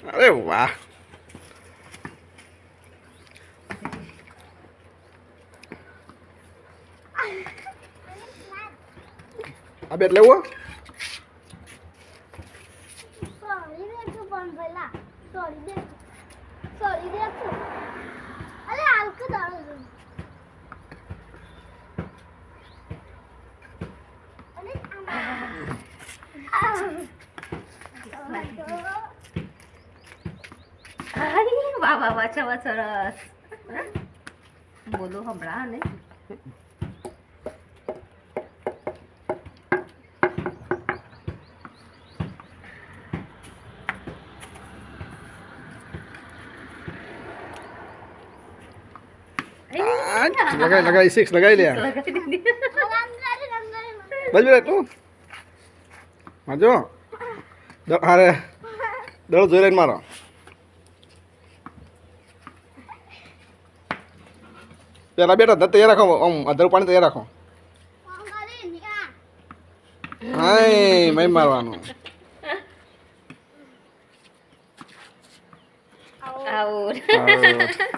અરે વાહ. આ બેટ લેવો વાહ વાહ વાછા વાહ સરસ બોલો હમણાં ને લગાઈ લગાઈ સિક્સ લગાઈ લે બસ બેટા તું માજો અરે દડો જોઈ રહીને મારો પેલા બેટા તૈયાર રાખો આમ અધર પાણી તૈયાર રાખો હાય મેં મારવાનું આઉટ